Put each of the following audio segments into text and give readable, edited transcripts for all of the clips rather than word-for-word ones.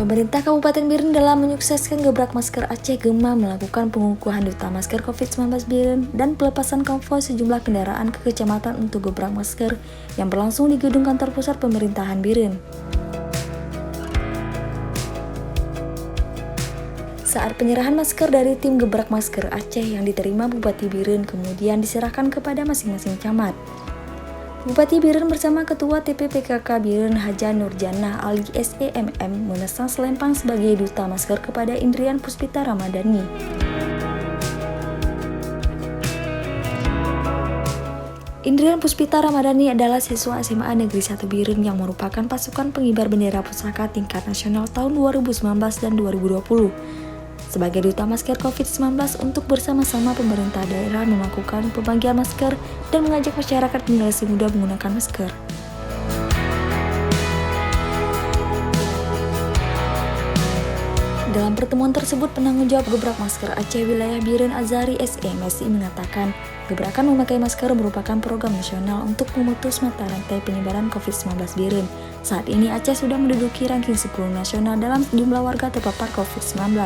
Pemerintah Kabupaten Biren dalam menyukseskan gebrak masker Aceh Gema melakukan pengukuhan duta masker COVID-19 Biren dan pelepasan konvoi sejumlah kendaraan ke kecamatan untuk gebrak masker yang berlangsung di gedung kantor pusat pemerintahan Biren. Saat penyerahan masker dari tim gebrak masker Aceh yang diterima Bupati Biren kemudian diserahkan kepada masing-masing camat. Bupati Biren bersama Ketua TPPKK Biren Haja Nurjannah Ali SEMM memesan selempang sebagai duta masker kepada Indrian Puspita Ramadhani. Indrian Puspita Ramadhani adalah siswa SMA Negeri 1 Biren yang merupakan pasukan pengibar bendera pusaka tingkat nasional tahun 2019 dan 2020. Sebagai duta masker COVID-19 untuk bersama-sama pemerintah daerah melakukan pembagian masker dan mengajak masyarakat generasi muda menggunakan masker. Dalam pertemuan tersebut, penanggung jawab gebrak masker Aceh wilayah Biren Azari SMSI mengatakan, gebrakan memakai masker merupakan program nasional untuk memutus mata rantai penyebaran COVID-19 Biren. Saat ini Aceh sudah menduduki ranking 10 nasional dalam jumlah warga terpapar COVID-19.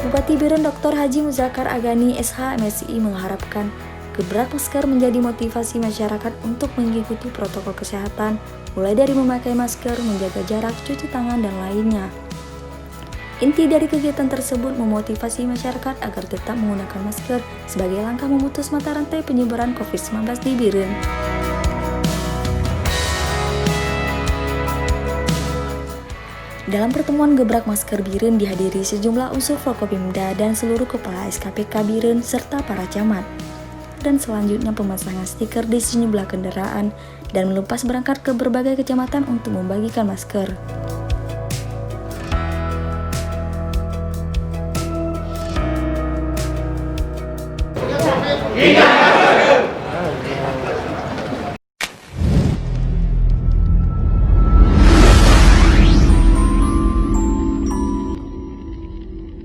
Bupati Biren Dr. Haji Muzakar Agani SH MSI mengharapkan gebrak masker menjadi motivasi masyarakat untuk mengikuti protokol kesehatan, mulai dari memakai masker, menjaga jarak, cuci tangan, dan lainnya. Inti dari kegiatan tersebut memotivasi masyarakat agar tetap menggunakan masker sebagai langkah memutus mata rantai penyebaran COVID-19 di Biren. Dalam pertemuan gebrak masker Biren dihadiri sejumlah unsur Forkopimda dan seluruh kepala SKPK Biren serta para camat. Dan selanjutnya pemasangan stiker di sejumlah kendaraan dan melepas berangkat ke berbagai kecamatan untuk membagikan masker. Hingga